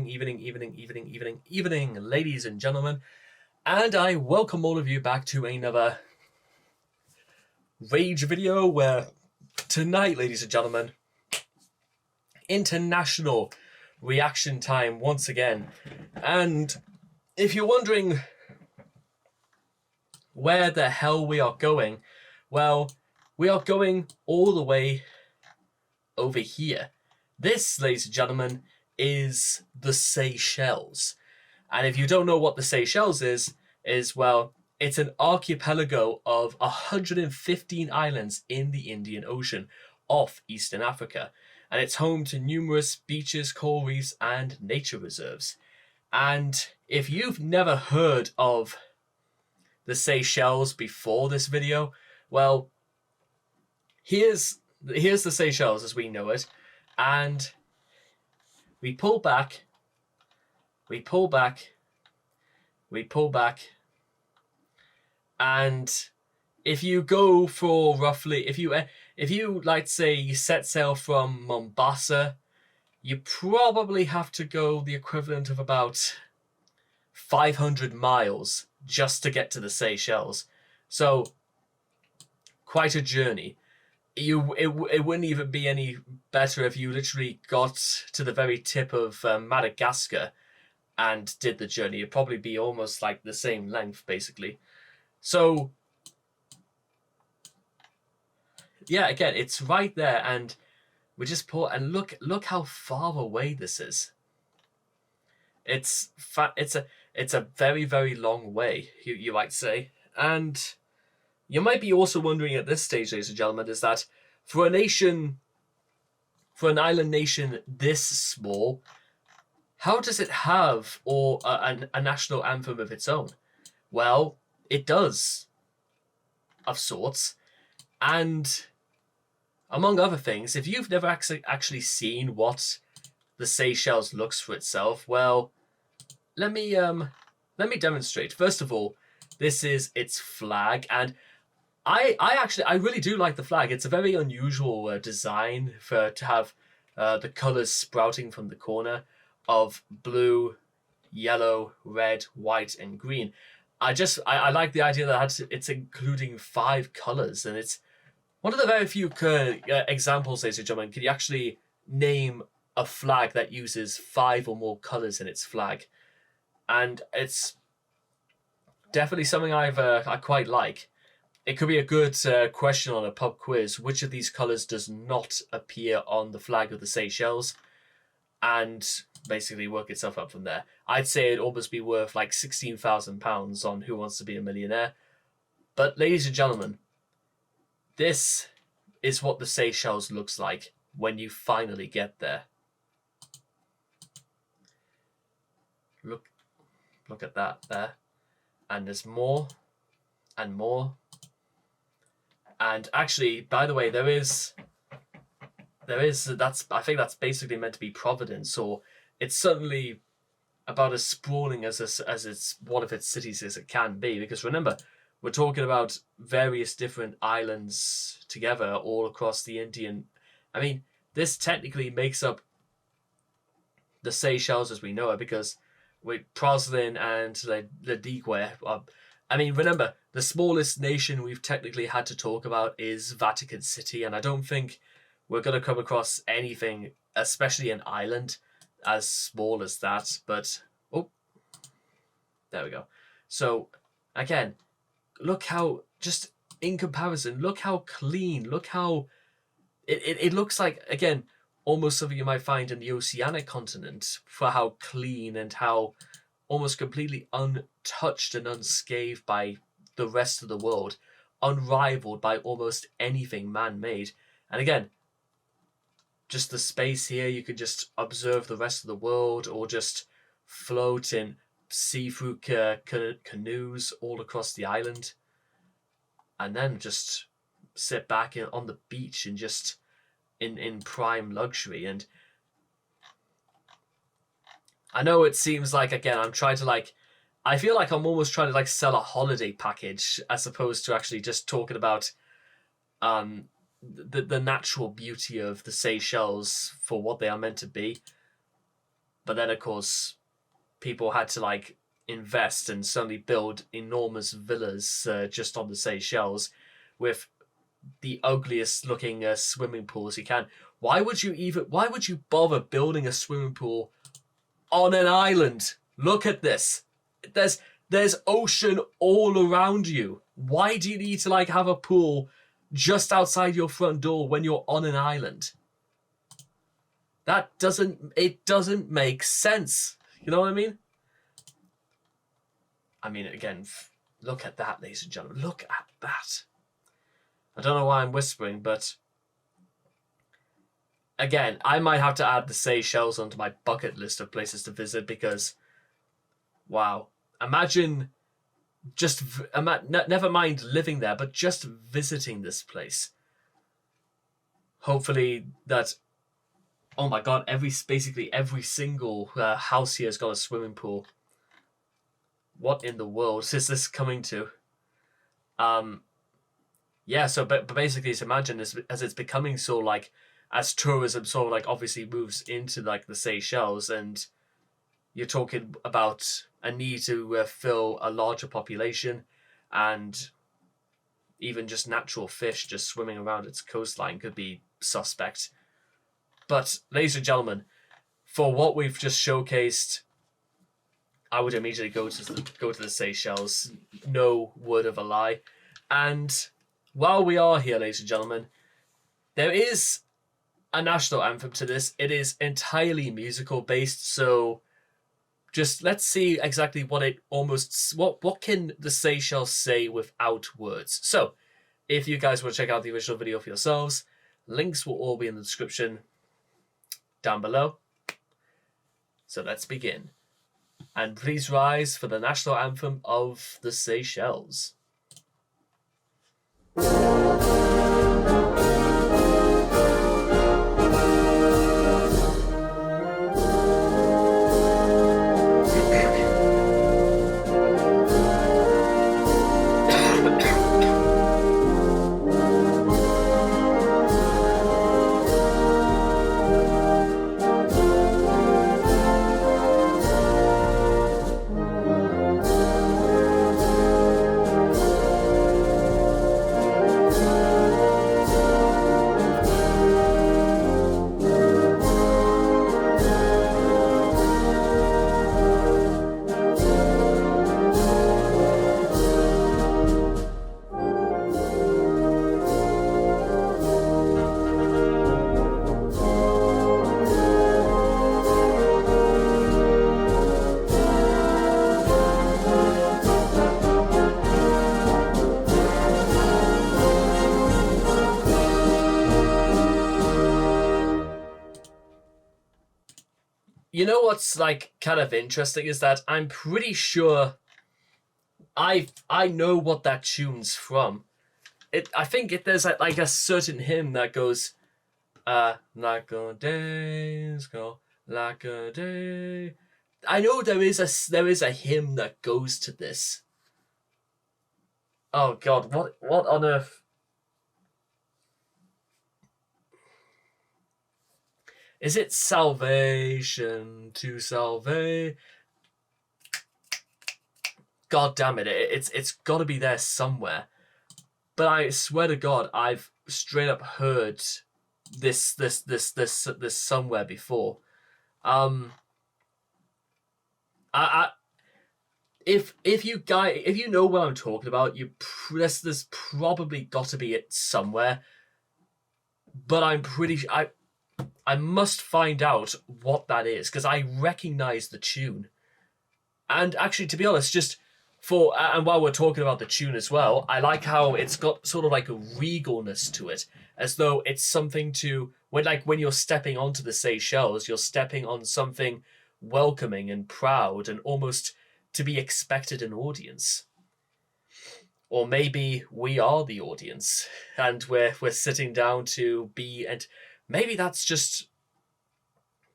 evening, ladies and gentlemen, and I welcome all of you back to another Rage video where tonight, ladies and gentlemen, international reaction time once again. And if you're wondering where the hell we are going, well, we are going all the way over here. This, ladies and gentlemen, is the Seychelles. And if you don't know what the Seychelles is, well, it's an archipelago of 115 islands in the Indian Ocean off Eastern Africa. And it's home to numerous beaches, coral reefs, and nature reserves. And if you've never heard of the Seychelles before this video, well, here's the Seychelles as we know it. And we pull back, and if you go for roughly, if you like say you set sail from Mombasa, you probably have to go the equivalent of about 500 miles just to get to the Seychelles. So quite a journey. It wouldn't even be any better if you literally got to the very tip of Madagascar and did the journey. It'd probably be almost like the same length, basically. So, yeah, again, it's right there, and we just pull, and look how far away this is. It's a very, very long way, you might say, and you might be also wondering at this stage, ladies and gentlemen, is that for an island nation this small, how does it have a national anthem of its own? Well, it does, of sorts. And among other things, if you've never actually seen what the Seychelles looks for itself, well, let me demonstrate. First of all, this is its flag, and I really do like the flag. It's a very unusual design to have the colors sprouting from the corner of blue, yellow, red, white, and green. I like the idea that it's including 5 colors, and it's one of the very few examples, ladies and gentlemen. Can you actually name a flag that uses 5 or more colors in its flag? And it's definitely something I quite like. It could be a good question on a pub quiz. Which of these colours does not appear on the flag of the Seychelles? And basically work itself up from there. I'd say it'd almost be worth like £16,000 on Who Wants to Be a Millionaire. But ladies and gentlemen, this is what the Seychelles looks like when you finally get there. Look at that there. And there's more and more. And actually, by the way, I think that's basically meant to be Providence, or it's certainly about as sprawling as it's one of its cities as it can be. Because remember, we're talking about various different islands together all across the Indian. I mean, this technically makes up the Seychelles as we know it, because with Proslin and Ladigué. I mean, remember, the smallest nation we've technically had to talk about is Vatican City, and I don't think we're going to come across anything, especially an island, as small as that. But, oh, there we go. So, again, look how, just in comparison, look how clean, look how, it looks like, again, almost something you might find in the oceanic continent, for how clean and how almost completely untouched and unscathed by the rest of the world, unrivaled by almost anything man-made. And again, just the space here, you could just observe the rest of the world, or just float in see-through canoes all across the island, and then just sit back on the beach and just in prime luxury. And I know it seems like, again, I'm trying to I feel like I'm almost trying to sell a holiday package as opposed to actually just talking about the natural beauty of the Seychelles for what they are meant to be. But then, of course, people had to like invest and suddenly build enormous villas just on the Seychelles with the ugliest looking swimming pools you can. Why would you bother building a swimming pool on an island? Look at this. There's ocean all around you. Why do you need to like have a pool just outside your front door when you're on an island? It doesn't make sense. You know what I mean? I mean, again, look at that, ladies and gentlemen. Look at that. I don't know why I'm whispering, but again, I might have to add the Seychelles onto my bucket list of places to visit because, wow. Imagine never mind living there, but just visiting this place. Hopefully that, oh my god, basically every single house here has got a swimming pool. What in the world is this coming to? Yeah, so but basically just imagine this as it's becoming so like, as tourism sort of like obviously moves into like the Seychelles, and you're talking about a need to fill a larger population, and even just natural fish just swimming around its coastline could be suspect. But ladies and gentlemen, for what we've just showcased, I would immediately go to the Seychelles. No word of a lie. And while we are here, ladies and gentlemen, there is a national anthem to this. It is entirely musical based, so just let's see exactly what can the Seychelles say without words. So, if you guys want to check out the original video for yourselves, links will all be in the description down below. So let's begin. And please rise for the national anthem of the Seychelles. You know what's like kind of interesting is that I'm pretty sure I know what that tune's from. I think there's like a certain hymn that goes like a days go like a day. I know there is a hymn that goes to this. Oh god, what on earth? Is it salvation to salve? God damn it! It's got to be there somewhere. But I swear to God, I've straight up heard this somewhere before. If you know what I'm talking about, there's probably got to be it somewhere. But I'm pretty sure I must find out what that is, because I recognize the tune. And actually, to be honest, just and while we're talking about the tune as well, I like how it's got sort of like a regalness to it, as though it's something when you're stepping onto the Seychelles, you're stepping on something welcoming and proud and almost to be expected an audience. Or maybe we are the audience and we're sitting down to be, and maybe that's just,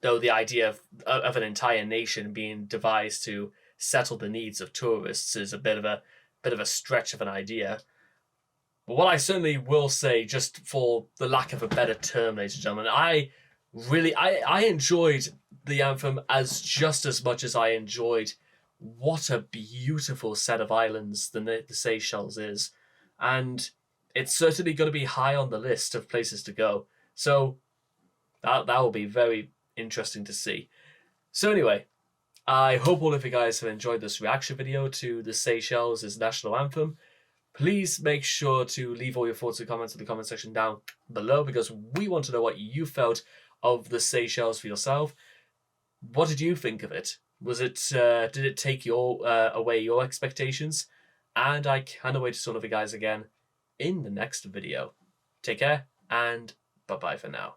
though, the idea of an entire nation being devised to settle the needs of tourists is a bit of a stretch of an idea. But what I certainly will say, just for the lack of a better term, ladies and gentlemen, I enjoyed the anthem just as much as I enjoyed what a beautiful set of islands the Seychelles is. And it's certainly going to be high on the list of places to go. So that will be very interesting to see. So anyway, I hope all of you guys have enjoyed this reaction video to the Seychelles' national anthem. Please make sure to leave all your thoughts and comments in the comment section down below, because we want to know what you felt of the Seychelles for yourself. What did you think of it? Was it did it take away your expectations? And I cannot wait to see all of you guys again in the next video. Take care, and bye-bye for now.